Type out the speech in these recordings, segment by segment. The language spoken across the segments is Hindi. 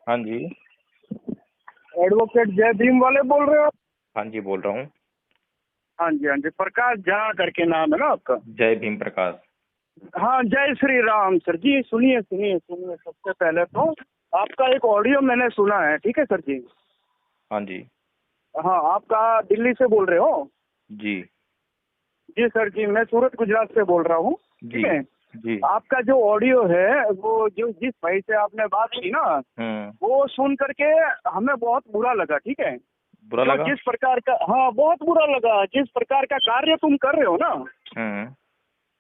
हाँ जी। एडवोकेट जय भीम वाले बोल रहे हो? हाँ जी, बोल रहा हूँ। हाँ जी, हाँ जी। प्रकाश झा करके नाम है ना आपका? जय भीम प्रकाश। हाँ, जय श्री राम सर जी। सुनिए सुनिए सुनिए, सबसे पहले तो आपका एक ऑडियो मैंने सुना है, ठीक है सर जी? हाँ जी। हाँ, आपका दिल्ली से बोल रहे हो? जी। जी सर जी, मैं सूरत गुजरात से बोल रहा हूँ, जी। ठीक है? जी। आपका जो ऑडियो है वो जो जिस भाई से आपने बात की ना, वो सुन करके हमें बहुत बुरा लगा, ठीक है? बुरा जो लगा। जिस प्रकार का, हाँ बहुत बुरा लगा, जिस प्रकार का कार्य तुम कर रहे हो ना, हम्म।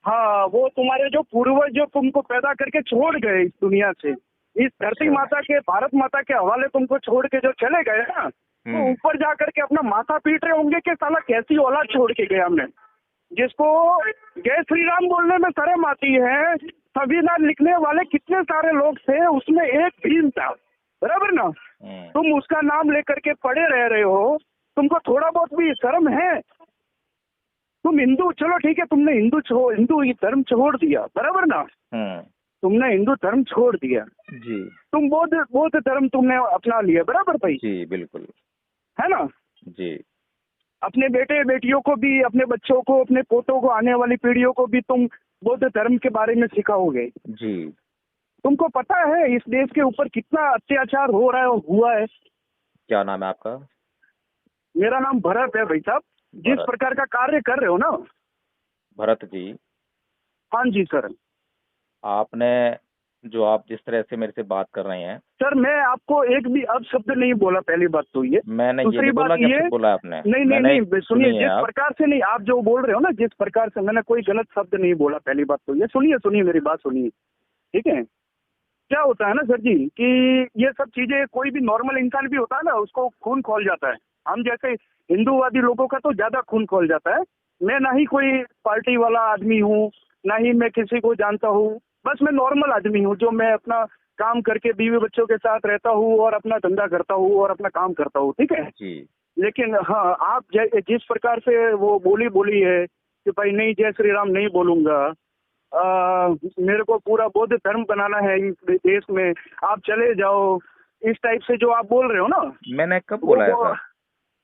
हाँ वो तुम्हारे जो पूर्वज जो तुमको पैदा करके छोड़ गए इस दुनिया से, इस धरती अच्छा। माता के, भारत माता के हवाले तुमको छोड़ के जो चले गए ना, तो ऊपर जा करके अपना माथा पीट रहे होंगे कि साला कैसी औलाद छोड़ के गया हमने, जिसको जय श्री राम बोलने में शर्म आती है। संविधान लिखने वाले कितने सारे लोग थे, उसमें एक भीम था, बराबर ना? तुम उसका नाम लेकर के पड़े रह रहे हो, तुमको थोड़ा बहुत भी शर्म है? तुम हिंदू, चलो ठीक है, तुमने हिंदू धर्म छोड़ दिया, बराबर ना? तुमने हिंदू धर्म छोड़ दिया, जी। तुम बौद्ध बौद्ध धर्म तुमने अपना लिया, बराबर भाई? जी बिल्कुल। है ना? जी। अपने बेटे बेटियों को भी, अपने बच्चों को, अपने पोतों को, आने वाली पीढ़ियों को भी तुम बौद्ध धर्म के बारे में सिखाओगे। जी। तुमको पता है इस देश के ऊपर कितना अत्याचार हो रहा है, हुआ है? क्या नाम है आपका? मेरा नाम भरत है भाई साहब। जिस भरत। प्रकार का कार्य कर रहे हो ना। भरत जी, हाँ जी सर। आपने जो आप जिस तरह से मेरे से बात कर रहे हैं, सर मैं आपको एक भी अपशब्द नहीं बोला, पहली बात तो ये। मैंने ये दूसरी नहीं बोला बात कि ये, आपसे बोला आपने। नहीं नहीं मैंने नहीं, सुनिए, सुनिए जिस आप। प्रकार से नहीं, आप जो बोल रहे हो ना, जिस प्रकार से, मैंने कोई गलत शब्द नहीं बोला, पहली बात तो ये। सुनिए सुनिए, मेरी बात सुनिए, ठीक है? क्या होता है ना सर जी, कि ये सब चीजें, कोई भी नॉर्मल इंसान भी होता है ना, उसको खून खौल जाता है। हम जैसे हिंदूवादी लोगों का तो ज्यादा खून खौल जाता है। मैं ना ही कोई पार्टी वाला आदमी हूँ, ना ही मैं किसी को जानता हूँ। बस मैं नॉर्मल आदमी हूँ, जो मैं अपना काम करके बीवी बच्चों के साथ रहता हूँ और अपना धंधा करता हूँ और अपना काम करता हूँ, ठीक है? जी। लेकिन हाँ, आप जिस प्रकार से वो बोली है कि भाई नहीं, जय श्री राम नहीं बोलूंगा, मेरे को पूरा बौद्ध धर्म बनाना है इस देश में, आप चले जाओ, इस टाइप से जो आप बोल रहे हो ना, मैंने कब बोला है वो सर?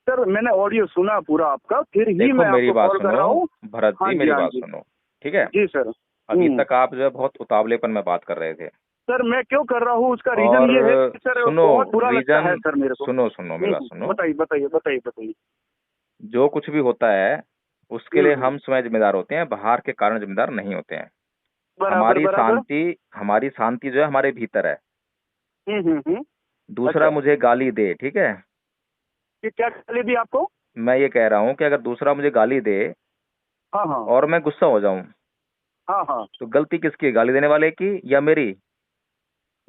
सर मैंने ऑडियो सुना पूरा आपका, फिर ही देखो मैं मेरी आपको बात कॉल कर सुनो रहा हूँ। भरत हाँ जी, जी, मेरी हाँ बात जी। सुनो, ठीक है? जी सर। अभी तक आप जो है बहुत उतावलेपन में बात कर रहे थे। सर मैं क्यों कर रहा हूँ, उसका रीजन और ये है कि सर सुनो, बहुत बुरा लगता है रीजन, सर मेरे को। सुनो सुनो मेरी बात सुनो। बताइए बताइए बताइए बताइए। जो कुछ भी होता है उसके लिए हम्म। हम स्वयं जिम्मेदार होते हैं, बाहर के कारण जिम्मेदार नहीं होते हैं। बराबर बराबर। हमारी शांति जो है हमारे भीतर है। हम्म। दूसरा अच्छा, मुझे गाली दे, ठीक है? कि क्या गाली दी आपको? मैं ये कह रहा हूँ कि अगर दूसरा मुझे गाली दे हाँ हाँ और मैं गुस्सा हो जाऊं, हाँ हाँ। तो गलती किसकी है, गाली देने वाले की या मेरी?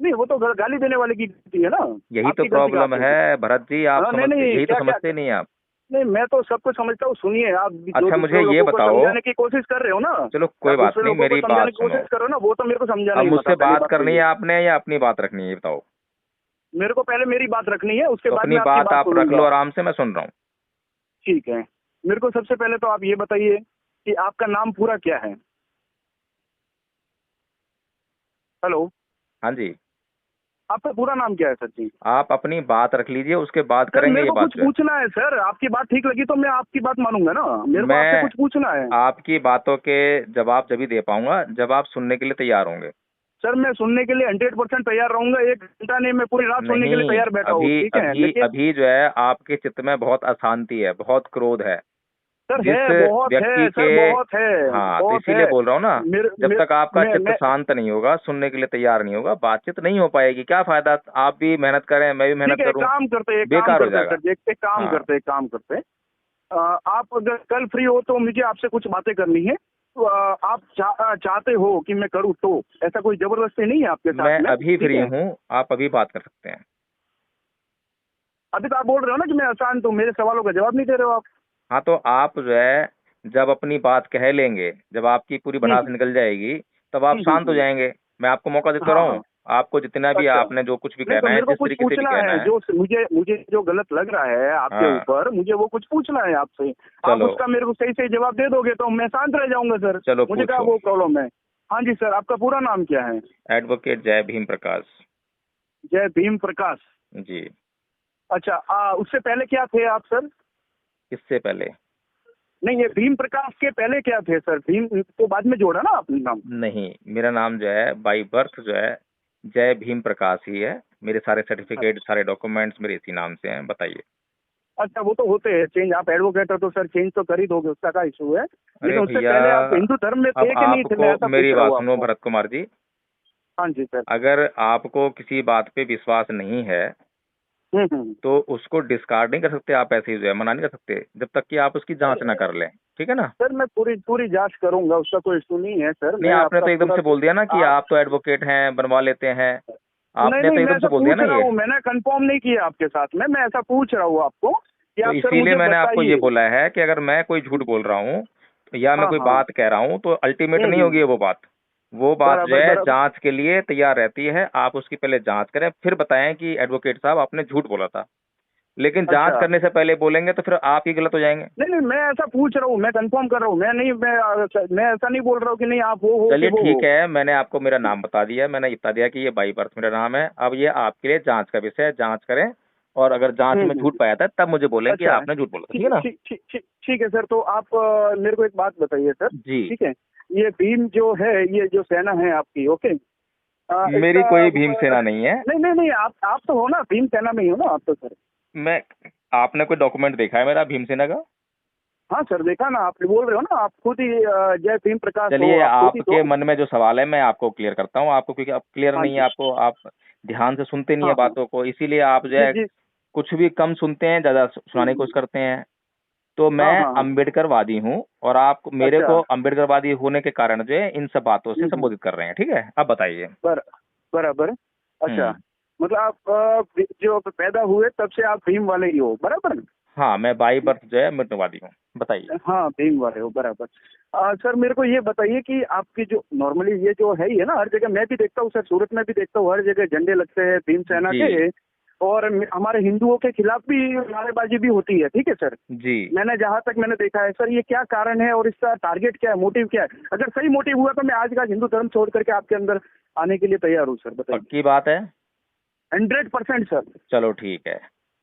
नहीं, वो तो गाली देने वाले की गलती है ना। यही तो आपकी गलती कहाँ प्रॉब्लम पे है होगी? भरत जी, आप हाँ नहीं समझते, नहीं, यही तो क्या क्या समझते नहीं आप। नहीं, मैं तो सब कुछ समझता हूँ। सुनिए, आप जो अच्छा मुझे दूसरे ये लोगों को बताओ, समझाने की कोशिश कर रहे हो ना, चलो कोई आप बात दूसरे नहीं, लोगों को मेरी समझाने बात की सुनो। कोशिश करो ना, वो तो मेरे को समझा अब नहीं पता, मुझसे पहली बात बात तो करनी है ये। आपने या अपनी बात रखनी है, ये बताओ। मेरे को पहले मेरी बात रखनी है, उसके तो बाद अपनी मैं आपकी बात बात आप रख लो सुनूंगा। आराम से, मैं सुन रहा हूँ। ठीक है। मेरे को सबसे पहले तो आप ये बताइए कि आपका नाम पूरा क्या है? हेलो। हाँ जी। आपका पूरा नाम क्या है सर जी? आप अपनी बात रख लीजिए, उसके बाद सर करेंगे मेरे ये को बात कुछ जो है। पूछना है सर, आपकी बात ठीक लगी तो मैं आपकी बात मानूंगा ना, मेरे को आपसे मैं कुछ पूछना है। आपकी बातों के जवाब जब ही दे पाऊंगा जब आप सुनने के लिए तैयार होंगे। सर मैं सुनने के लिए 100% तैयार रहूंगा, 1 घंटा नहीं, मैं पूरी रात सुनने के लिए नहीं, तैयार बैठा हूँ, अभी ठीक है? अभी लेकिन अभी जो है आपके चित्त में बहुत अशांति है, बहुत क्रोध है। सर जिस है, बहुत है व्यक्ति के, सर, बहुत है, हाँ तो बहुत इसीलिए है। बोल रहा हूँ ना, मेरे जब मेरे तक आपका चित्त मैं शांत नहीं होगा, सुनने के लिए तैयार नहीं होगा, बातचीत नहीं हो पाएगी। क्या फायदा, आप भी मेहनत करें, मैं भी ठीक मेहनत है, एक करूं, काम करते हैं, एक काम बेकार हो करते हैं जाएगा। सर जी, एक काम हाँ। करते हैं, एक काम करते हैं। आप अगर कल फ्री हो तो मुझे आपसे कुछ बातें करनी है, तो आप चाहते हो कि मैं करूँ, तो ऐसा कोई जबरदस्ती नहीं है आपके साथ मैं में, अभी ठीक फ्री है? हूँ, आप अभी बात कर सकते हैं। अभी तो आप बोल रहे हो ना कि मैं अशांत हूँ, मेरे सवालों का जवाब नहीं दे रहे हो आप। हाँ तो आप जो है जब अपनी बात कह लेंगे, जब आपकी पूरी भड़ास हम्म निकल जाएगी, तब आप शांत हो हम्म। जाएंगे। मैं आपको मौका देता हाँ रहा हूँ, हाँ। आपको जितना भी, अच्छा, आपने जो कुछ भी नहीं तो कहना है, मेरे को जिस कुछ तरीके से भी पूछना कहना है, है। जो मुझे मुझे जो गलत लग रहा है आपके हाँ ऊपर, मुझे वो कुछ पूछना है आपसे। आप चलो। उसका मेरे को सही सही जवाब दे दोगे तो मैं शांत रह जाऊंगा सर। चलो मुझे क्या पूछो। वो प्रॉब्लम है? हाँ जी सर, आपका पूरा नाम क्या है? एडवोकेट जय भीम प्रकाश। जय भीम प्रकाश। जी। अच्छा, उससे पहले क्या थे आप सर? इससे पहले नहीं, ये भीम प्रकाश के पहले क्या थे सर? भीम तो बाद में जोड़ा ना आपने नाम? नहीं, मेरा नाम जो है बाई बर्थ जो है जय भीम प्रकाश ही है। मेरे सारे सर्टिफिकेट, सारे डॉक्यूमेंट्स मेरे इसी नाम से हैं। बताइए। अच्छा, वो तो होते हैं चेंज, आप एडवोकेट हो तो सर चेंज तो कर ही दोगे, उसका क्या इशू है। अरे लेकिन उससे भैया, पहले आप हिंदू धर्म में अब थे कि नहीं थे, मैं आपको ऐसा मेरी पूछ रहा बात हूँ सुनो आपको। भरत कुमार जी। हाँ जी सर। अगर आपको किसी बात पे विश्वास नहीं है हम्म। तो उसको डिस्कार्ड नहीं कर सकते आप, ऐसे ही जो है मना नहीं कर सकते जब तक कि आप उसकी जांच ना कर लें। ठीक है ना? सर मैं पूरी पूरी जांच करूंगा, उसका कोई इशू नहीं है सर। नहीं, मैं आपने आपका तो एकदम पूरा से बोल दिया ना कि आप, आप तो एडवोकेट हैं, बनवा लेते हैं। नहीं आपने नहीं, तो मैं एकदम ऐसा से बोल दिया पूछ ना रहा ये। हूँ, मैंने कंफर्म नहीं किया आपके साथ में, मैं ऐसा पूछ रहा हूँ आपको कि तो आप सर इसीलिए मुझे मैंने आपको ये बताइए। बोला है कि अगर मैं कोई झूठ बोल रहा हूँ या मैं हाँ कोई हाँ। बात कह रहा हूँ तो अल्टीमेट नहीं हम्म। होगी वो बात। वो बात जो बराबर है बराबर। जांच के लिए तैयार रहती है। आप उसकी पहले जांच करें, फिर बताएं कि एडवोकेट साहब आपने झूठ बोला था। लेकिन जांच अच्छा, करने से पहले बोलेंगे तो फिर आप ही गलत हो जाएंगे। नहीं नहीं, मैं ऐसा पूछ रहा हूँ, मैं कंफर्म कर रहा हूँ, मैं ऐसा नहीं बोल रहा हूँ कि नहीं आप वो हो कि चलिए वो हो। ठीक है, मैंने आपको मेरा नाम बता दिया। मैंने ये बता दिया कि ये बाई बर्थ मेरा नाम है। अब ये आपके लिए जांच का विषय है, जांच करें। और अगर जांच में झूठ हम्म। पाया था तब मुझे बोलें कि अच्छा, आपने झूठ बोला था। ठीक ठीक है ना? ठीक ठीक ठीक ठीक है सर। तो आप मेरे को एक बात बताइए सर। जी। ठीक है, ये भीम जो है, ये जो सेना है आपकी, ओके, मेरी इसका कोई भीम सेना नहीं है। नहीं नहीं नहीं, आप तो हो ना, भीम सेना में ही हो ना आप तो सर? मैं आपने कोई डॉक्यूमेंट देखा है मेरा भीमसेना का? हाँ सर, देखा ना, आप बोल रहे हो ना, आप खुद ही जय भीम प्रकाश हो, चलिए, आप खुद ही तो। आपके मन में जो सवाल है मैं आपको क्लियर करता हूँ आपको, क्योंकि अब क्लियर हाँ नहीं है जी। आपको। आप ध्यान से सुनते नहीं है हाँ हाँ। बातों को, इसीलिए आप जो जी है जी। कुछ भी कम सुनते हैं, ज्यादा सुनाने की कोशिश करते हैं। तो हाँ मैं हाँ हाँ। अम्बेडकरवादी हूँ और आप मेरे अच्छा। को अम्बेडकरवादी होने के कारण जो है इन सब बातों से हम्म। संबोधित कर रहे हैं। ठीक है, अब बताइए। बराबर। अच्छा, हम्म। मतलब आप जो पैदा हुए तब से आप भीम वाले ही हो, बराबर? हाँ, मैं बाई बर्थ जो है अम्बेडकरवादी हूँ। बताइए। हाँ, भीम वाले हो, बराबर। सर मेरे को ये बताइए कि आपकी जो नॉर्मली ये जो है ही है ना, हर जगह मैं भी देखता हूँ सर, सूरत में भी देखता हूँ, हर जगह झंडे लगते हैं भीम सेना जी। के। और हमारे हिंदुओं के खिलाफ भी नारेबाजी भी होती है, ठीक है सर। जी। मैंने जहाँ तक मैंने देखा है सर, ये क्या कारण है और इसका टारगेट क्या है, मोटिव क्या है? अगर सही मोटिव हुआ तो मैं आज का हिंदू धर्म छोड़ करके आपके अंदर आने के लिए तैयार हूँ सर, बताइए। पक्की बात है। 100% सर। चलो ठीक है।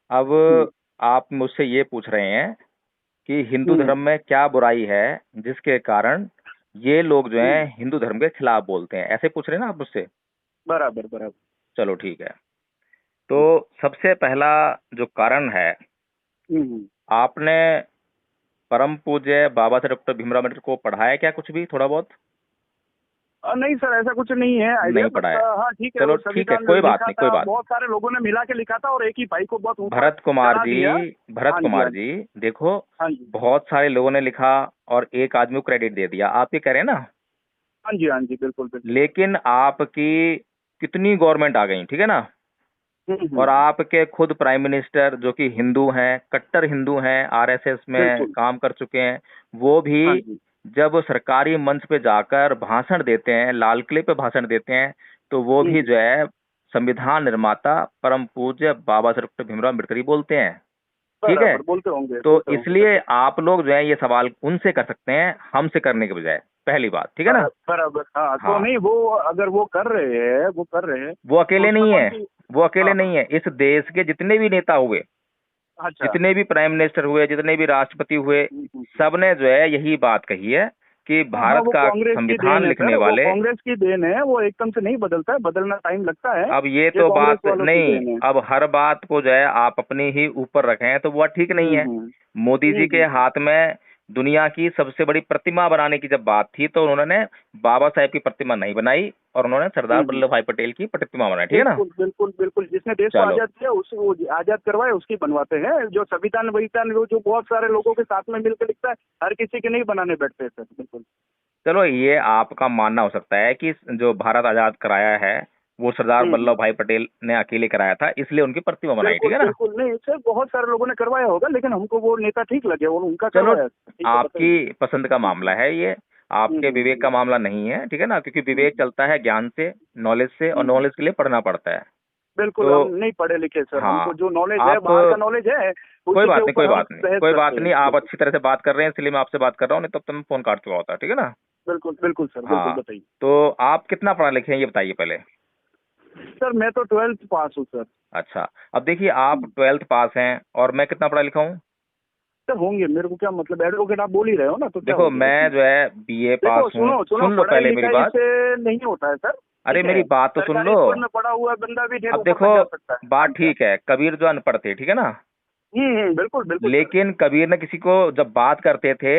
अब हम्म। आप मुझसे ये पूछ रहे हैं कि हिंदू हम्म। धर्म में क्या बुराई है जिसके कारण ये लोग जो हैं हम्म। हिंदू धर्म के खिलाफ बोलते हैं, ऐसे पूछ रहे हैं ना आप मुझसे? बराबर बराबर। चलो ठीक है। तो हम्म। सबसे पहला जो कारण है, हम्म। आपने परम पूज्य बाबा साहेब डॉक्टर भीमराव अम्बेडकर को पढ़ा है क्या कुछ भी, थोड़ा बहुत? नहीं सर, ऐसा कुछ नहीं है आइडिया, नहीं बट पढ़ा है। हाँ ठीक है, चलो वो ठीक है, संविधान कोई बात लिखा नहीं, कोई था, बात बहुत सारे लोगों ने मिला के लिखा था और एक ही भाई को बहुत नहीं। ऊपर चढ़ा दिया। भरत हाँ जी, कुमार हाँ जी। जी, देखो, हाँ जी। बहुत सारे लोगों ने लिखा और एक आदमी को क्रेडिट दे दिया, आप ये कह रहे हैं ना? हाँ जी, हाँ जी, बिल्कुल बिल्कुल। लेकिन आपकी कितनी गवर्नमेंट आ गई, ठीक है ना? और हम्म। आपके खुद प्राइम मिनिस्टर जो कि हिंदू हैं, कट्टर हिंदू हैं, आरएसएस में बिल्कुल। काम कर चुके हैं, वो हाँ भी जी। जब सरकारी मंच पे जाकर भाषण देते हैं, लाल किले पे भाषण देते हैं, तो वो भी जो है संविधान निर्माता परम पूज्य बाबा साहेब डॉक्टर भीमराव अम्बेडकर ही बोलते हैं। ठीक है? बराबर, बोलते होंगे तो बोलते होंगे इसलिए बिल्कुल। आप लोग जो है ये सवाल उनसे कर सकते हैं, हमसे करने के बजाय। पहली बात, ठीक है ना? बराबर, हाँ तो हाँ, नहीं, वो अगर वो कर रहे हैं, वो कर रहे हैं वो तो अकेले उसमें नहीं कौन है। सी? वो अकेले हाँ हाँ। नहीं है। इस देश के जितने भी नेता हुए, अच्छा। जितने भी प्राइम मिनिस्टर हुए, जितने भी राष्ट्रपति हुए, सबने जो है यही बात कही है कि हाँ हाँ, भारत वो का कांग्रेस की देन संविधान है लिखने सर, वो वाले। कांग्रेस की देन है, वो एकदम से नहीं बदलता है, बदलना टाइम लगता है। अब ये ये तो कांग्रेस बात वालों की नहीं, देन है। अब हर बात को जो है आप अपनी ही ऊपर रखें तो वो ठीक नहीं है। हम्म। मोदी जी के हम्म। हाथ में दुनिया की सबसे बड़ी प्रतिमा बनाने की जब बात थी तो उन्होंने बाबा साहेब की प्रतिमा नहीं बनाई और उन्होंने सरदार हम्म। वल्लभ भाई पटेल की प्रतिमा बनाई। ठीक है ना? बिल्कुल बिल्कुल बिल्कुल, जिसने देश को चलो। आजाद किया उस वो आजाद करवाए उसकी बनवाते हैं। जो संविधान वविधान वो जो बहुत सारे लोगों के साथ में मिलकर लिखता है, हर किसी के नहीं बनाने बैठते सर, बिल्कुल। चलो, ये आपका मानना हो सकता है कि जो भारत आजाद कराया है वो सरदार हम्म। वल्लभ भाई पटेल ने अकेले कराया था, इसलिए उनकी प्रतिमा बनाई। ठीक बिल्कुल है ना? बिल्कुल, नहीं सर, बहुत सारे लोगों ने करवाया होगा, लेकिन हमको वो नेता ठीक लगे और उनका चलो, करवाया, ठीक है, आपकी बताइए। पसंद का मामला है ये, आपके विवेक का हम्म। मामला नहीं है। ठीक है ना? क्योंकि विवेक हम्म। चलता है ज्ञान से, नॉलेज से, और हम्म। नॉलेज के लिए पढ़ना पड़ता है। बिल्कुल, हम तो नहीं पढ़े लिखे सर, हमको हाँ, जो नॉलेज है आप बाहर का नॉलेज है, कोई उसी के बात नहीं, कोई ऊपर हम बात नहीं, बहस कोई बात करते हैं, नहीं, आप बिल्कुल। अच्छी तरह से बात कर रहे हैं इसलिए मैं आपसे बात कर रहा हूँ, नहीं तब तो मैं फोन काट चुका होता। ठीक है ना? बिल्कुल बिल्कुल सर, बिल्कुल, हाँ, बताइए। तो आप कितना पढ़ा लिखे हैं ये बताइए पहले। सर मैं तो 12th पास हूँ सर। अच्छा, अब देखिए आप 12th पास हैं और मैं कितना पढ़ा लिखा हूँ? सर होंगे, मेरे को क्या मतलब, एडवोकेट आप बोल ही रहे हो ना, तो क्या देखो हो गया मैं इसमें? जो है बीए पास देखो हूँ। सुनो सुनो, सुन लो पढ़ाई पहले मेरी लिखाई बात। से नहीं होता है सर। अरे ठीक मेरी है, बात तो सुन सरकारी लो। स्कूल में पढ़ा हुआ बंदा भी ढेर अब ऊपर तक देखो जा सकता है। हाँ बात सर। ठीक है, कबीर जो अनपढ़ थे, ठीक है ना, बिल्कुल बिल्कुल सर। लेकिन कबीर ने किसी को जब बात करते थे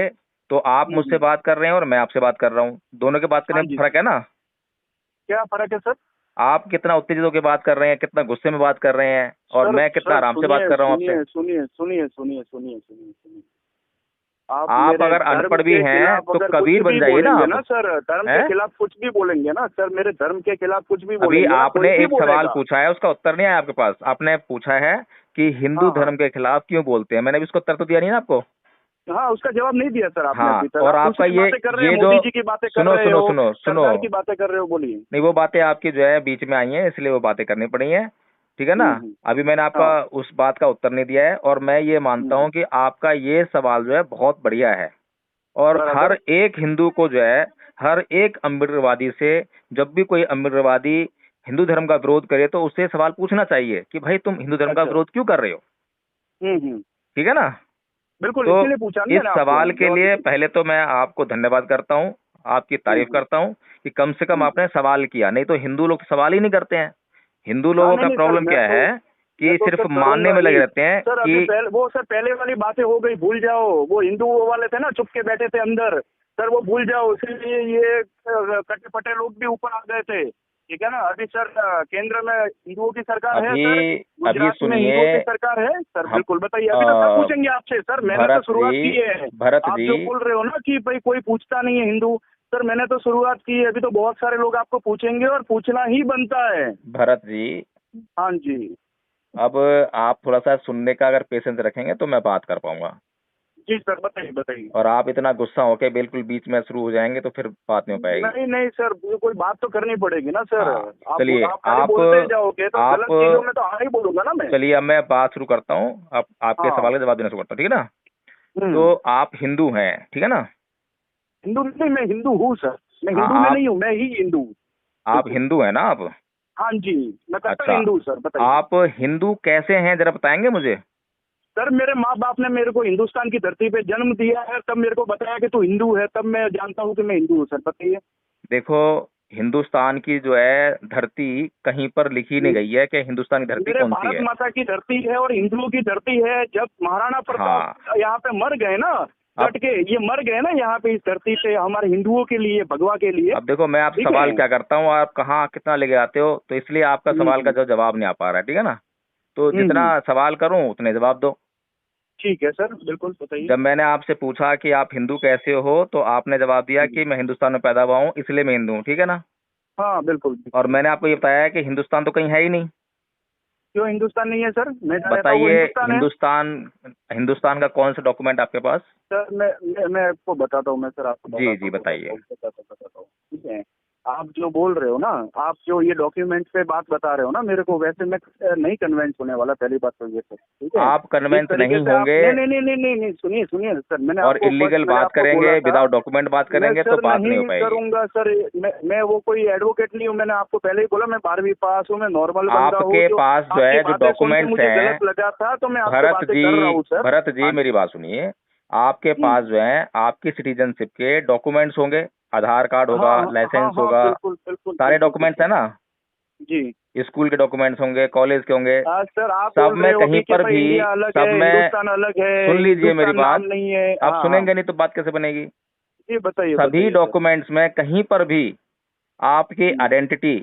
तो आप मुझसे हम्म। बात कर रहे हैं और मैं आपसे बात कर रहा हूँ, दोनों के बात करने हाँ में जी फर्क सर। है ना। क्या फर्क है सर? आप कितना उत्तेजित होकर बात कर रहे हैं, कितना गुस्से में बात कर रहे हैं, और सर मैं कितना सर आराम से बात सुनिए कर रहा हूँ आपसे। सुनिए सुनिए सुनिए सुनिए सुनिए सुनिए सुनिए। आप आप मेरे अगर धर्म अनपढ़ भी के हैं खिलाफ तो अगर कुछ कबीर बन भी जाइए ना बोलेंगे आप। ना सर, धर्म के हैं? खिलाफ कुछ भी बोलेंगे ना सर, मेरे धर्म के खिलाफ कुछ भी अभी बोलेंगे ना, कोई आपने भी एक सवाल बोलेगा। पूछा है, उसका उत्तर नहीं आया आपके पास। आपने पूछा है कि हिंदू हाँ हाँ धर्म के खिलाफ क्यों बोलते हैं, मैंने भी उसका उत्तर तो दिया नहीं ना आपको। हाँ, उसका जवाब नहीं दिया सर आपने हाँ, अभी तक। और आप आपका दूसरी बातें कर रहे हैं, ये जो, मोदी जी की बातें कर सुनो रहे सुनो हो, सुनो सुनो, सरकार की बातें कर रहे हो, बोलिए। नहीं वो बातें आपकी जो है बीच में आई हैं इसलिए वो बातें करनी पड़ी हैं, ठीक है ना। हम्म। अभी मैंने आपका हाँ। उस बात का उत्तर नहीं दिया है, और मैं ये मानता हम्म। हूँ कि आपका ये सवाल जो है बहुत बढ़िया है, और हर बराबर। एक हिंदू को जो है, हर एक अम्बेडकरवादी से, जब भी कोई अम्बेडकरवादी हिंदू धर्म का विरोध करे तो उससे सवाल पूछना चाहिए कि भाई तुम हिंदू धर्म का अच्छा। विरोध क्यों कर रहे हो, हम्म। ठीक है ना। बिल्कुल, तो इसीलिए पूछा ना इस मैंने आपको, सवाल के जवाब लिए दीजिए। पहले तो मैं आपको धन्यवाद करता हूँ, आपकी तारीफ हम्म। करता हूँ कि कम से कम हम्म। आपने सवाल किया, नहीं तो हिंदू लोग तो सवाल ही नहीं करते हैं। हिंदू हाँ लोगों नहीं का नहीं सर, प्रॉब्लम क्या है मैं कि तो सिर्फ सर मानने करूंगा में लगे ही रहते हैं सर। अभी कि, पहले वो सर, पहले वाली बातें हो गई, भूल जाओ। वो हिंदू वो वाले थे ना, चुप के बैठे थे अंदर, सर वो भूल जाओ। इसीलिए ये कटे फटे लोग भी ऊपर आ गए थे, ठीक है ना। अभी सर केंद्र में हिंदुओं की सरकार है अभी सर, अभी गुजरात में सुनिए। हिंदुओं की सरकार है सर। हम बिल्कुल बताइए, अभी तो सब पूछेंगे आपसे सर, मैंने तो भरत शुरुआत जी, की है। भरत आप जी, जो बोल रहे हो ना कि भाई कोई पूछता नहीं है हिंदू, सर मैंने तो शुरुआत की है। अभी तो बहुत सारे लोग आपको पूछेंगे और पूछना ही बनता है। भरत जी, हाँ जी। अब आप थोड़ा सा सुनने का अगर पेशेंस रखेंगे तो मैं बात कर पाऊंगा, जी सर, बताइए बताइए। और आप इतना गुस्सा होके बिल्कुल बीच में शुरू हो जाएंगे तो फिर बात नहीं हो पाएगी। नहीं नहीं सर, कोई बात तो करनी पड़ेगी ना सर। हाँ, चलिए आप खाली आप बोलते ही जाओगे तो आप गलत चीजों में तो हाँ ही बोलूंगा ना मैं। चलिए अब मैं बात शुरू करता हूँ, अब आपके हाँ। सवाल का जवाब देना शुरू करता हूँ, ठीक है ना। हम्म। तो आप हिंदू हैं, ठीक है ना। हिंदू नहीं, मैं हिंदू हूँ सर। मैं हाँ, हिंदू में नहीं हूँ, मैं ही हिंदू हूँ। आप बिल्कुल। हिंदू हैं ना आप। हाँ जी, मैं कट्टर अच्छा, हिंदू हूँ सर, बताइए। आप हिंदू कैसे हैं जरा बताएंगे मुझे। सर मेरे माँ बाप ने मेरे को हिंदुस्तान की धरती पे जन्म दिया है, तब मेरे को बताया कि तू हिंदू है, तब मैं जानता हूँ कि मैं हिंदू हूँ सर, बताइए। देखो, हिंदुस्तान की जो है धरती कहीं पर लिखी नहीं गई है कि हिंदुस्तान की धरती मेरे कौन सी भारत है। माता की धरती है और हिंदुओं की धरती है। जब महाराणा हाँ, प्रताप यहाँ पे मर गए ना, अब डट के ये मर गए ना यहाँ पे, इस धरती पे हमारे हिंदुओं के लिए, भगवा के लिए। अब देखो मैं आपसे ठीक सवाल है। क्या करता हूँ, आप कहाँ कितना लेके आते हो, तो इसलिए आपका सवाल का हम्म। जो जवाब नहीं आ पा रहा है, ठीक है ना। तो जितना हम्म। सवाल करूँ उतने जवाब दो। ठीक है सर, बिल्कुल बताइए। जब मैंने आपसे पूछा कि आप हिंदू कैसे हो तो आपने जवाब दिया हम्म। कि मैं हिंदुस्तान में पैदा हुआ हूँ इसलिए मैं हिंदू हूँ, ठीक है ना। हाँ बिल्कुल और बिल्कुल। मैंने आपको ये बताया है कि हिंदुस्तान तो कहीं है ही नहीं। क्यों हिंदुस्तान नहीं है सर? मैं जहाँ रहता हूँ वो बताइए, हिंदुस्तान है। हिंदुस्तान, हिंदुस्तान का कौन सा डॉक्यूमेंट आपके पास। सर मैं आपको बताता हूँ, मैं सर आपको जी बताता जी हूँ बताइए। बताता हूँ, ठीक है। आप जो बोल रहे हो ना, आप जो ये डॉक्यूमेंट पे बात बता रहे हो ना मेरे को, वैसे मैं नहीं कन्वेंस होने वाला, पहली बात तो ये सर, ठीक है। आप जिस कन्वेंस तरीके नहीं से आप, होंगे नहीं नहीं नहीं नहीं नहीं नहीं, सुनिए सुनिए सर, मैंने और आपको फर्स्ट इलीगल मैंने बात आपको बोला करेंगे, था। विदाउट डॉक्यूमेंट बात मैं करेंगे तो सर बात नहीं हो नहीं पाएगी। करूंगा सर। मैं वो कोई एडवोकेट नहीं हूँ, मैंने आपको पहले ही बोला। मैं 12वीं पास हूँ, मैं नॉर्मल बंदा हूँ। आपके जो पास जो आपकी है जो बातें सुन के डॉक्यूमेंट्स मुझे हैं, गलत लगा था तो मैं आपसे भरत बातें जी, कर रहा हूँ सर। भरत जी हाँ मेरी जी। बात सुनिए। आपके पास जो है आपकी सिटीजनशिप के डॉक्यूमेंट्स होंगे, आधार कार्ड हाँ होगा, हाँ हाँ लाइसेंस हाँ, होगा, बिल्कुल बिल्कुल सारे बिल्कुल डॉक्यूमेंट्स है बिल्कुल। ना। जी। स्कूल के डॉक्यूमेंट्स होंगे, कॉलेज के होंगे, आज सर आप सब बोल में रहे हो कहीं अभी कि पर भाई भी, इंडिया अलग सब है, में, हिंदुस्तान अलग है, सुन लीजिए मेरी हिंदुस्तान नाम बात। नहीं है। आप हाँ हाँ। सुनेंगे नहीं तो बात कैसे बनेगी। जी बताइए सभी बताइए सर। डॉक्यूमेंट्स में कहीं पर भी आपकी हम्म। आइडेंटिटी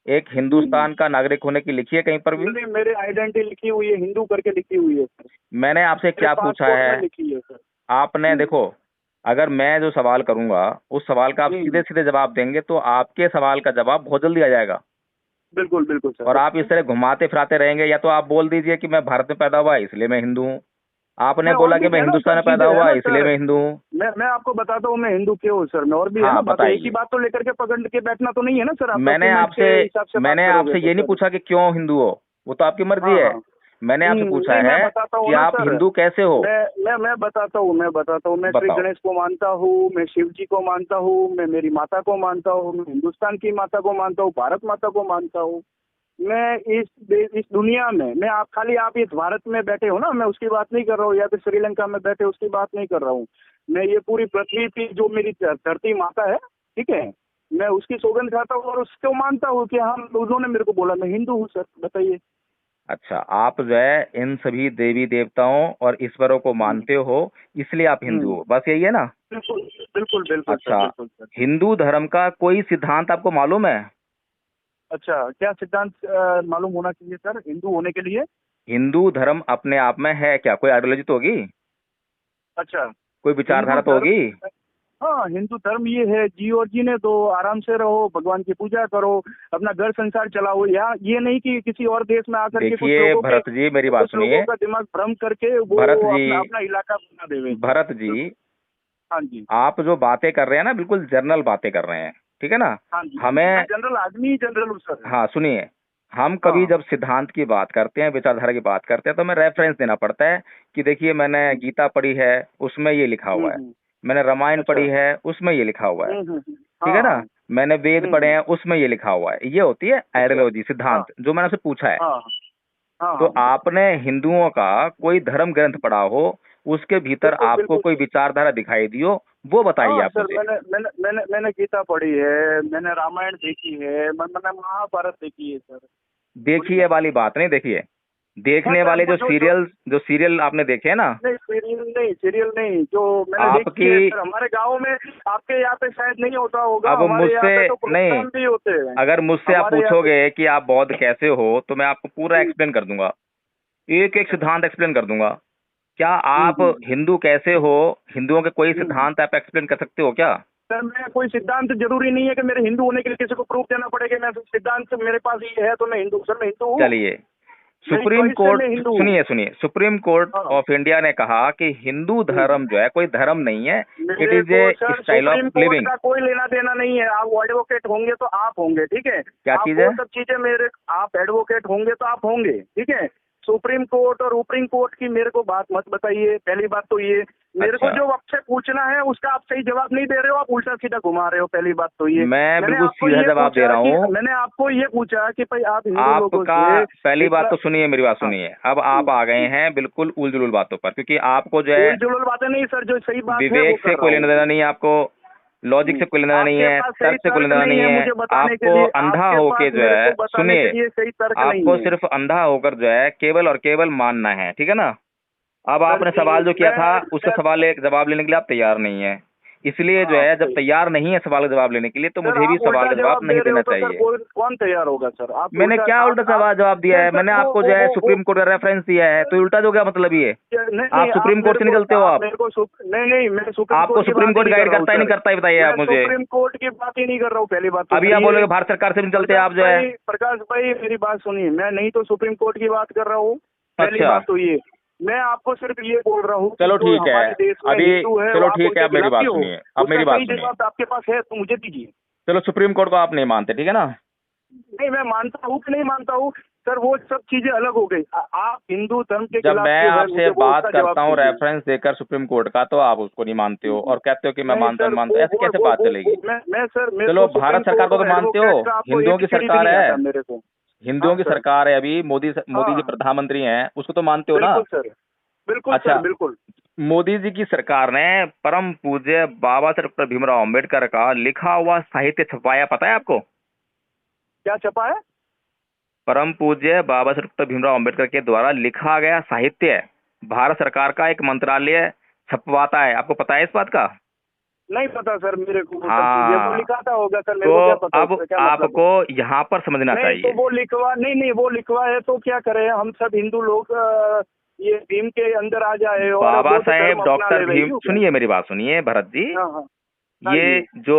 एक हम्म। हिंदुस्तान का नागरिक होने की लिखी है कहीं पर भी। नहीं, मेरी आइडेंटिटी लिखी हुई है, हिंदू करके लिखी हुई है सर। मैंने आपसे मेरे क्या पूछा पासपोर्ट में है, लिखी है सर। आपने हम्म। देखो, अगर मैं जो सवाल करूंगा उस सवाल का आप सीधे हम्म। सीधे जवाब देंगे तो आपके सवाल का जवाब बहुत जल्दी आ जाएगा। बिल्कुल बिल्कुल सर, और आप इस बताइए। तरह घुमाते फिराते रहेंगे, या तो आप बोल दीजिए कि मैं भारत में पैदा हुआ इसलिए मैं हिंदू हूँ, आपने मैं और बोला भी कि मैं है ना हिंदुस्तान सर, में पैदा चीजें है हुआ ना इसलिए सर। मैं हिंदू हूँ। मैं आपको बताता हूँ मैं हिंदू क्यों हूँ सर। मैं और भी है ना हाँ बातें, एक ही बताइए। बात तो लेकर के पकड़ के बैठना तो नहीं है ना सर। आप मैंने डॉक्यूमेंट के आपसे हिसाब से बात मैंने करोगे आपसे तो ये नहीं सर। पूछा कि क्यों हिंदू हो, वो तो आपकी मर्जी हाँ है। हाँ। मैंने आपसे पूछा नहीं, मैं है बताता हूँ कि ना आप सर। हिंदू कैसे हो। मैं बताता हूँ। मैं श्री बताओ। गणेश को मानता हूँ, मैं शिव जी को मानता हूँ, मैं मेरी माता को मानता हूँ, मैं हिंदुस्तान की माता को मानता हूँ, भारत माता को मानता हूँ। मैं इस दुनिया में, मैं आप खाली आप इस भारत में बैठे हो ना, मैं उसकी बात नहीं कर रहा हूँ, या फिर श्रीलंका में बैठे उसकी बात नहीं कर रहा हूँ। मैं ये पूरी पृथ्वी की जो मेरी धरती माता है, ठीक है, मैं उसकी सौगंध खाता हूँ और उसको मानता हूँ कि हम, उन्होंने मेरे को बोला, मैं हिंदू हूँ सर, बताइए। अच्छा, आप जो है इन सभी देवी देवताओं और ईश्वरों को हम्म, मानते हो, इसलिए आप हिंदू हम्म, हो, बस यही है ना? बिल्कुल बिल्कुल बिल्कुल सर, अच्छा, बिल्कुल सर। हिंदू धर्म का कोई सिद्धांत आपको मालूम है? अच्छा, क्या सिद्धांत मालूम होना चाहिए सर हिंदू होने के लिए? हिंदू धर्म अपने आप में है क्या? कोई आइडियोलॉजी तो होगी, अच्छा, कोई हिंदू विचारधारा तो होगी। धर्म, हाँ हिंदू धर्म ये है, जी और जीने दो, आराम से रहो, भगवान की पूजा करो, अपना घर संसार चलाओ। या ये नहीं कि किसी और देश में आकर के देखिए भरत जी, मेरी बात कुछ लोगों सुनिए। का दिमाग भ्रम करके वो भरत जी, अपना अपना इलाका बना देवे सर। भरत जी, हाँ जी, आप जो बातें कर रहे हैं ना, बिल्कुल जनरल बातें कर रहे हैं, ठीक है ना? हाँ जी, मैं हमें, जनरल आदमी, जनरल हूँ सर। हाँ सुनिए, हम कभी हाँ। जब सिद्धांत की बात करते हैं, विचारधारा की बात करते हैं, तो हमें रेफरेंस देना पड़ता है कि देखिए मैंने हम्म, गीता पढ़ी है, उसमें ये लिखा हुआ है। हम्म, मैंने रामायण अच्छा। पढ़ी है, उसमें ये लिखा हुआ है। ठीक है हाँ, ना? मैंने वेद हम्म, पढ़े हैं, उसमें ये लिखा हुआ है। ये होती है अच्छा। आइडियोलॉजी, हाँ, सिद्धांत, जो मैंने आपसे पूछा है। हाँ, हाँ, तो हाँ, आपने हिंदुओं का कोई धर्म ग्रंथ पढ़ा हो, उसके भीतर बिल्कुल आपको बिल्कुल कोई सर। विचारधारा दिखाई दी हो, वो बताइए हाँ आप सर, मुझे। मैंने गीता पढ़ी है, मैंने रामायण देखी है, मैंने महाभारत देखी है सर। देखिए सुनिए। वाली बात नहीं, देखिए हाँ देखने सर, वाले वो जो जो सीरियल आपने देखे हैं ना, नहीं, सीरियल नहीं, जो मैंने देखी आपकी, है सर, हमारे गांव में, आपके यहाँ पे शायद नहीं होता होगा, अब हमारे यहाँ मुझसे पे तो नहीं, प्रोग्राम भी होते हैं। अगर मुझसे आप हमारे यहाँ पे। पूछोगे कि आप बौद्ध कैसे हो, तो मैं आपको पूरा हम्म, एक्सप्लेन कर दूंगा, एक एक अच्छा। सिद्धांत एक्सप्लेन कर दूंगा। क्या हम्म, आप हिंदू कैसे हो, हिंदुओं के कोई हम्म। सिद्धांत आप एक्सप्लेन कर सकते हो क्या? सर, मैं कोई सिद्धांत, जरूरी नहीं है कि मेरे हिंदू होने के लिए किसी को प्रूफ देना पड़ेगा। मैं सिद्धांत मेरे पास ये है तो मैं हिंदू, सर मैं हिंदू हूँ, चलिए, मेरी सुप्रीम चॉइस से कोर्ट, मैं हिंदू हूँ। सुनिए सुनिए, सुप्रीम कोर्ट हाँ। ऑफ इंडिया ने कहा कि हिंदू हम्म। धर्म जो है कोई धर्म नहीं है, इट मेरे इज को a sir style of supreme court living. का कोई लेना देना नहीं है। आप एडवोकेट होंगे तो आप होंगे, ठीक है। क्या आप चीज वो है? सब चीजें मेरे, आप एडवोकेट होंगे तो आप होंगे, ठीक है। सुप्रीम कोर्ट और ऊपरीम कोर्ट की मेरे को बात मत बताइए, पहली बात तो ये। मेरे को अच्छा, जो आपसे पूछना है उसका आप सही जवाब नहीं दे रहे हो, आप उल्टा सीधा घुमा रहे हो, पहली बात तो ये। मैं मैंने बिल्कुल आपको सीधा ये जवाब दे पूछा रहा कि हूँ। मैंने आपको ये पूछा कि भाई आप हिंदू लोगों आपका, से पहली बात इतना। तो सुनिए, मेरी बात हाँ। सुनिए, अब आप आ गए हैं बिल्कुल उल जुलूल बातों पर, क्योंकि आपको जो है उल जुलूल बातें नहीं सर, जो सही बात है वो विवेक से कर रहा कोई लेना हूँ। देना नहीं है आपको, लॉजिक से कोई लेना देना नहीं आपके है, पास सही तर्क से कोई तर्क लेना देना नहीं नहीं है है। मुझे बताने के आपको लिए, अंधा आपके होके पास जो मेरे है, को बताने के सुनिए, लिए सही तर्क नहीं आपको है। सिर्फ अंधा होकर जो है केवल और केवल मानना है, ठीक है ना? अब सर आपने जी, सवाल जो किया था, उसका मैं सवाल एक जवाब लेने के लिए आप तैयार नहीं है, इसलिए जो हाँ है जब सही। तैयार नहीं है सवाल का जवाब लेने के लिए, तो सर मुझे भी आप सवाल उल्टा का जवाब जवाब दे नहीं रहे देना हो तो सर चाहिए। कौन तैयार होगा सर? आप मैंने उल्टा, क्या उल्टा आप सवाल जवाब दिया नहीं है? सर, मैंने आपको जो वो है वो सुप्रीम कोर्ट का रेफरेंस दिया है, तो उल्टा जो क्या मतलब ये? नहीं आप नहीं, सुप्रीम कोर्ट से निकलते हो आप आप? मेरे को नहीं नहीं, मैं सुप्रीम आपको कोर्ट की सुप्रीम बात ही कोर्ट नहीं कर गाइड रहा हूँ करता है नहीं सर। करता है, बताइए मैं आप मुझे। सुप्रीम कोर्ट की बात ही नहीं कर रहा हूँ, पहली बात तो अभी आप सुनिए। बोलोगे भारत सरकार से भी निकलते हैं आप जो है। प्रकाश भाई मेरी बात सुनिए, मैं नहीं तो सुप्रीम कोर्ट की बात कर रहा हूँ, पहली अच्छा, बात तो ये। मैं आपको सिर्फ ये बोल रहा हूँ कि चलो जो ठीक है, हमारे देश में अभी हिंदू है वो चलो आप ठीक है, उनके आप मेरी खिलाफ बात क्यों हो? सुनिए, अब उसका मेरी बात सही सुनिए। जवाब आपके पास है तो मुझे दीजिए। चलो, सुप्रीम कोर्ट को आप नहीं मानते, ठीक है ना? नहीं, मैं मानता हूँ कि नहीं मानता हूँ सर, वो सब चीजें अलग हो गई। आप हिंदू धर्म के जब खिलाफ मैं क्यों है, आपसे मुझे वो बात उसका जवाब करता हूँ दीजिए। रेफरेंस देकर सुप्रीम कोर्ट का, तो आप उसको नहीं मानते हो और कहते हो कि मैं नहीं मानता सर, नहीं मानता, ऐसे कैसे बात चलेगी? मैं सर, मेरे चलो, को सुप्रीम भारत सरकार कोर्ट को तो और मानते हो, एडवोकेट का आपको हिंदुओं की ABCD भी सरकार नहीं है, आता मेरे को। हाँ हिंदुओं की सर। सरकार है अभी, मोदी जी हाँ, प्रधानमंत्री हैं, उसको तो मानते हो ना? बिल्कुल सर, बिल्कुल सर, अच्छा, बिल्कुल। मोदी जी की सरकार ने परम पूज्य बाबा साहब डॉक्टर भीमराव अम्बेडकर का लिखा हुआ साहित्य छपवाया, पता है आपको? क्या छपा है? परम पूज्य बाबा साहब डॉक्टर भीमराव अम्बेडकर के द्वारा लिखा गया साहित्य भारत सरकार का एक मंत्रालय छपवाता है, आपको पता है इस बात का? नहीं पता सर मेरे को, वो सब चीजें वो हाँ, लिखाता होगा सर, मेरे तो को क्या पता अब उसका क्या मतलब है। आपको यहाँ पर समझना नहीं तो चाहिए। वो लिखवा, नहीं नहीं, वो लिखवा है तो क्या करें हम सब हिंदू लोग, ये भीम के अंदर आ जाए और बाबा बौद्ध धर्म साहेब अपना डॉक्टर ले, भीम, यूँ क्या? सुनिए मेरी बात सुनिए भरत जी, हाँ हाँ। हाँ ये जी। जो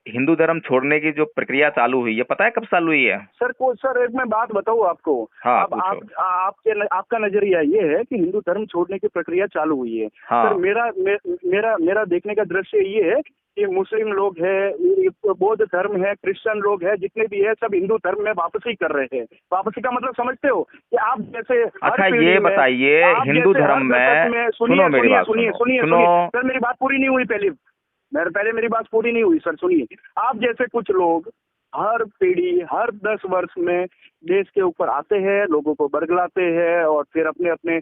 हिंदू धर्म छोड़ने की जो प्रक्रिया चालू हुई है, पता है कब चालू हुई है? सर एक मैं बात बताऊँ आपको। हाँ, अब पूछो। आपका नजरिया ये है कि हिंदू धर्म छोड़ने की प्रक्रिया चालू हुई है। हाँ, सर मेरा देखने का दृश्य ये है कि मुस्लिम लोग है, ये बौद्ध धर्म है, क्रिश्चियन लोग है, जितने भी है सब हिंदू धर्म में वापसी कर रहे हैं। वापसी का मतलब समझते हो कि आप जैसे हर अच्छा पीढ़ी ये में, बताइए, आप हिंदू जैसे हर धर्म दशक में, में, सुनो सुनिए मेरी सुनिए बात, सुनिए सुनो सुनिए सुनो, सुनिए सर, मेरी बात पूरी नहीं हुई, पहले मेरी बात पूरी नहीं हुई सर, सुनिए। आप जैसे कुछ लोग हर पीढ़ी हर 10 वर्ष में देश के ऊपर आते हैं, लोगों को बरगलाते हैं और फिर अपने अपने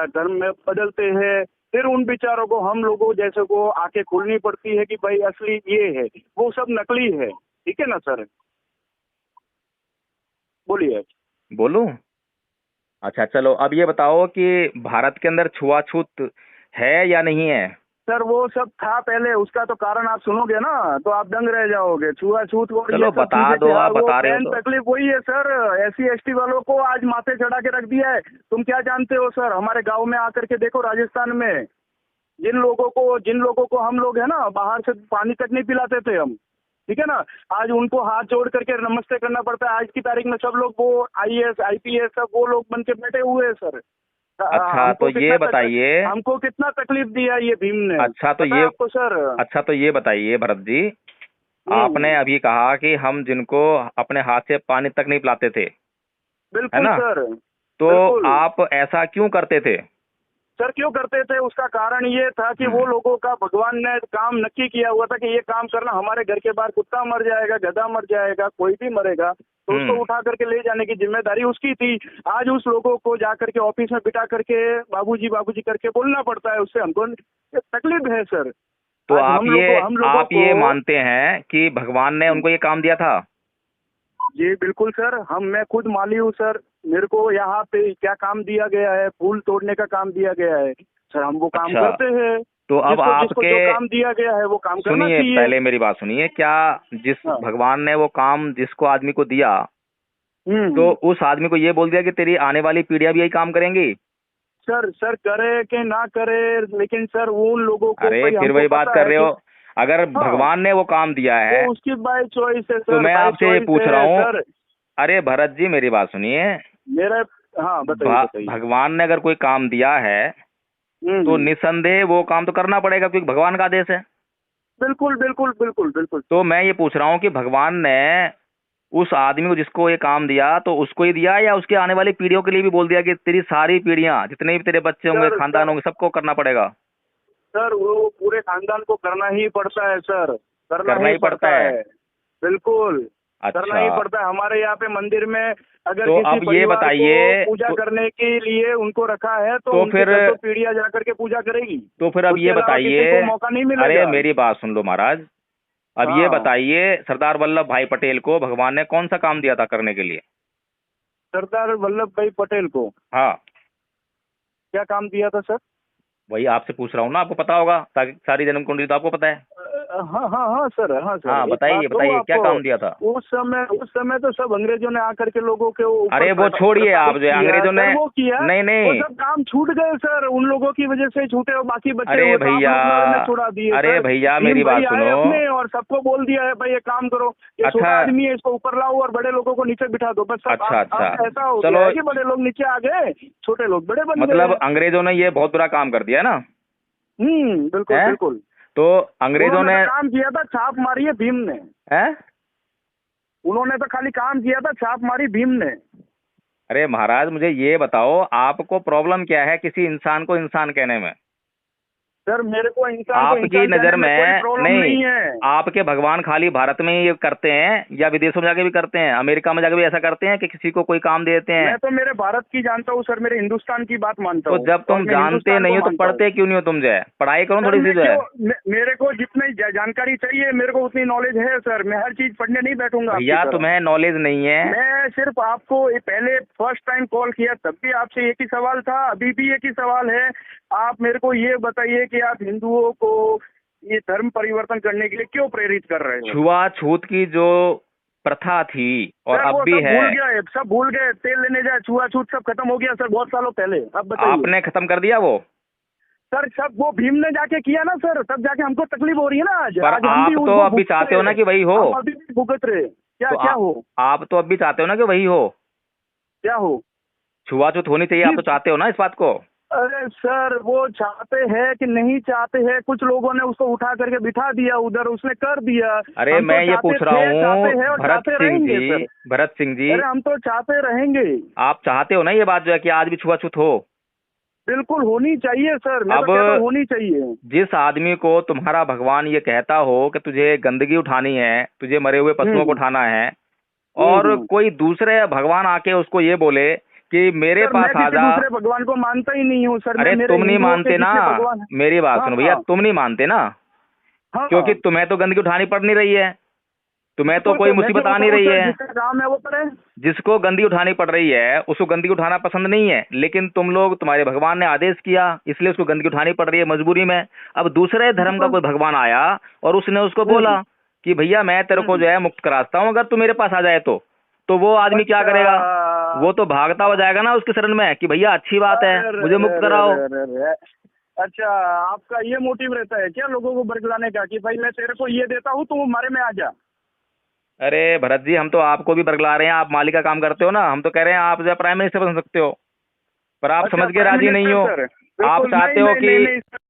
धर्म में बदलते हैं। फिर उन बेचारों को, हम लोगों जैसे को आंखें खोलनी पड़ती है कि भाई असली ये है, वो सब नकली है। ठीक है ना सर, बोलिए। बोलूं? अच्छा चलो, अब ये बताओ कि भारत के अंदर छुआछूत है या नहीं है? सर वो सब था पहले, उसका तो कारण आप सुनोगे ना तो आप दंग रह जाओगे। छुआछूत और ये चलो सब बता चीजें दो, क्या, आप वो बता रहे हो मेन तो। तकलीफ वही है सर। SC ST वालों को आज माथे चढ़ा के रख दिया है। तुम क्या जानते हो सर, हमारे गांव में आकर के देखो, राजस्थान में जिन लोगों को हम लोग है ना बाहर से पानी तक नहीं पिलाते थे हम, ठीक है ना, आज उनको हाथ जोड़ करके नमस्ते करना पड़ता है। आज की तारीख में सब लोग वो IAS IPS सब वो लोग बन के बैठे हुए हैं सर। अच्छा तो ये बताइए, हमको कितना तकलीफ दिया ये भीम ने, अच्छा तो पता है ये आपको सर? अच्छा तो ये बताइए भरत जी, आपने हम्म, अभी कहा कि हम जिनको अपने हाथ से पानी तक नहीं पिलाते थे, है बिल्कुल ना? सर, तो बिल्कुल आप ऐसा क्यों करते थे? सर। क्यों करते थे, उसका कारण ये था कि वो हम्म। लोगों का भगवान ने काम नक्की किया हुआ था कि ये काम करना, हमारे घर के बाहर कुत्ता मर जाएगा, गधा मर जाएगा, कोई भी मरेगा तो उसको हम्म। उठा करके ले जाने की जिम्मेदारी उसकी थी। आज उस लोगों को जा करके ऑफिस में बिठा करके बाबूजी बाबूजी करके बोलना पड़ता है, उससे हमको तकलीफ है सर। तो आज हम लोगों आप ये को मानते हैं कि भगवान ने उनको ये काम दिया था? जी बिल्कुल सर, मैं खुद माली हूँ सर। मेरे को यहाँ पे क्या काम दिया गया है, फूल तोड़ने का काम दिया गया है सर, हम वो काम अच्छा, करते हैं। तो अब जिसको जिसको आपके, जो काम दिया गया है वो काम करना सुनिए चाहिए। पहले मेरी बात सुनिए, क्या जिस हाँ। भगवान ने वो काम जिसको आदमी को दिया, तो हम्म। उस आदमी को ये बोल दिया कि तेरी आने वाली पीढ़ियां भी यही काम करेंगी? सर करे कि ना करे, लेकिन सर उन लोगों को अरे भाई फिर हमको वही बात पता कर है रहे कि हो, अगर हाँ, भगवान ने वो काम दिया है वो उसकी बाय चॉइस है तो सर, मैं बाय आपसे ये चॉइस पूछ रहा है हूँ। सर। अरे भरत जी मेरी बात सुनिए, मेरा, हाँ बताइए बताइए। भगवान ने अगर कोई काम दिया है तो हम्म, निसंदेह वो काम तो करना पड़ेगा, क्योंकि भगवान का आदेश है। बिल्कुल बिल्कुल बिल्कुल बिल्कुल। तो मैं ये पूछ रहा हूँ कि भगवान ने उस आदमी को जिसको ये काम दिया, तो उसको ही दिया या उसके आने वाली पीढ़ियों के लिए भी बोल दिया कि तेरी सारी पीढ़ियां, जितने भी तेरे बच्चे होंगे, सर खानदान सर होंगे, सबको करना पड़ेगा? सर वो पूरे खानदान को करना ही पड़ता है सर, करना करना ही ही पड़ता पड़ता है। है, बिल्कुल करना अच्छा, ही पड़ता है। हमारे यहाँ पे मंदिर में अगर तो किसी अब ये परिवार को बताइए, पूजा करने के लिए उनको रखा है तो तो उनके फिर घर तो पीढ़ियां जा करके पूजा करेगी। तो फिर अब उसके ये अलावा किसी बताइए, को मौका नहीं अरे मिलेगा। मेरी बात सुन लो महाराज, अब ये हाँ, बताइए, सरदार वल्लभ भाई पटेल को भगवान ने कौन सा काम दिया था करने के लिए? सरदार वल्लभ भाई पटेल को हाँ, क्या काम दिया था सर? वही आपसे पूछ रहा हूँ ना, आपको पता होगा, सारी जन्म कुंडली तो आपको पता है। हाँ हाँ हाँ सर, हाँ सर, हाँ एक बात बताइए कहूँ बताइए, क्या आपको, काम दिया था? उस समय तो सब अंग्रेजों ने आकर के लोगों के ऊपर अरे वो छोड़िए, आप प्रताड़ित जो है किया अंग्रेजों ने, सर, वो किया, नहीं वो नहीं, सब काम छूट गए सर, उन लोगों की वजह से छूटे और बाकी बचे अरे हुए तो आप भैया, लोग ने छुड़ा दिए अरे सर। भैया भीम मेरी बात भाई आए सुनो। अपने और सबको बोल दिया है भाई ये काम करो, ये छोटा अच्छा आदमी है, इसको ऊपर लाओ और बड़े लोगों को नीचे बिठा दो, बस सब। अच्छा अच्छा, अब ऐसा हो गया चलो, है कि बड़े लोग नीचे आ गए, छोटे लोग बड़े बन गए मतलब हैं। अंग्रेजों ने ये बहुत बुरा काम कर दिया ना, बिल्कुल है? बिल्कुल। तो अंग्रेजों उन्होंने ने, तो काम किया था, छाप मारी है भीम ने। है? उन्होंने तो खाली काम किया था, छाप मारी भीम ने। अरे महाराज मुझे ये बताओ, आपको प्रॉब्लम क्या है किसी इंसान को इंसान कहने में? सर मेरे को इंसान को आपकी इंसान नजर कहने में कोई में प्रॉब्लम नहीं, नहीं है। आपके भगवान खाली भारत में ही ये करते हैं या विदेशों में जाके भी करते हैं, अमेरिका में जाके भी ऐसा करते हैं कि किसी को कोई काम दे देते हैं? मैं तो मेरे भारत की जानता हूँ सर, मेरे हिंदुस्तान की बात मानता तो हूँ जब और तुम मैं जानते हिंदुस्तान नहीं को हो तो मानता हूँ। पढ़ते क्यों नहीं हो? तुम जो है पढ़ाई करो सर थोड़ी सी मैं जो है। मेरे को जितनी जानकारी चाहिए, मेरे को उतनी नॉलेज है सर, मैं हर चीज पढ़ने नहीं बैठूंगा आपकी भैया तरह। तुम्हें नॉलेज नहीं है। मैं सिर्फ आपको पहले फर्स्ट टाइम कॉल किया तब भी आपसे एक ही सवाल था, अभी भी एक ही सवाल है। आप मेरे को ये बताइए कि आप हिंदुओं को ये धर्म परिवर्तन करने के लिए क्यों प्रेरित कर रहे हो? छुआछूत की जो प्रथा थी और सर अब वो भी सब है, भूल गए, सब भूल गए, तेल लेने जाए, छुआछूत सब खत्म हो गया सर बहुत सालों पहले। अब बताइए। आपने खत्म कर दिया वो? सर सब वो भीम ने जाके किया ना सर, तब जाके हमको तकलीफ हो रही है ना आज। पर आज हम भी आप तो उसको अब भी भुगत चाहते हो रहे ना हैं। कि वही हो, हम अभी भी भुगत रहे। क्या तो क्या हो? आप तो अब भी चाहते हो ना कि वही हो, क्या हो? छुआछूत होनी चाहिए, आप तो चाहते हो ना इस बात को? अरे सर वो चाहते हैं कि नहीं चाहते हैं, कुछ लोगों ने उसको उठा करके बिठा दिया उधर, उसने कर दिया। अरे हम तो मैं ये चाहते पूछ रहा थे, चाहते हूँ हैं और भरत चाहते सिंह रहेंगे जी, सर। भरत सिंह जी, अरे हम तो चाहते रहेंगे। आप चाहते हो ना ये बात जो है कि आज भी छुआछूत हो? बिल्कुल होनी चाहिए सर, मैं अब तो कहता हूँ होनी चाहिए। जिस आदमी को तुम्हारा भगवान ये कहता हो कि तुझे गंदगी उठानी है, तुझे मरे हुए पशुओं को उठाना है, और कोई दूसरे भगवान आके उसको ये बोले कि मेरे सर, पास मैं आ किसी जा। दूसरे भगवान को मानता ही नहीं हूँ सर। अरे मैं मेरे तुम नहीं हिंदुओं के मानते ना, जितने भगवान हैं। मेरी बात हाँ सुनो भैया, तुम नहीं मानते ना, हाँ, क्योंकि तुम्हें तो गंदगी उठानी पड़ नहीं रही है, तुम्हें तो बिल्कुल कोई सर, मैं मुसीबत क्यों आ नहीं उठाऊं रही सर, है। जिसका काम है वो करे। जिसको गंदगी उठानी पड़ रही है उसको गंदगी उठाना पसंद नहीं है, लेकिन तुम लोग, तुम्हारे भगवान ने आदेश किया इसलिए उसको गंदगी उठानी पड़ रही है मजबूरी में। अब दूसरे धर्म का बिल्कुल। कोई भगवान आया और उसने उसको बोला कि भैया मैं तेरे को जो है मुक्त कराता हूँ अगर तू मेरे पास आ जाए तो वो आदमी क्या करेगा? अच्छा। वो तो भागता हुआ जाएगा ना उसके शरण में कि भैया अच्छी बात है, अरे मुझे मुक्त कराओ। अच्छा, आपका ये मोटिव रहता है क्या लोगों को बरगलाने का, कि भाई मैं तेरे को ये देता हूँ, तू हमारे में आ जा। अरे भरत जी, हम तो आपको भी बरगला रहे हैं, आप माली का काम करते हो ना, हम तो कह रहे हैं आप जो है प्राइम मिनिस्टर बन सकते हो, पर आप अच्छा, समझ के प्राइम राजी नहीं मिनिस्टर हो। सर, आप बिल्कुल चाहते नहीं हो नहीं कि नहीं नहीं।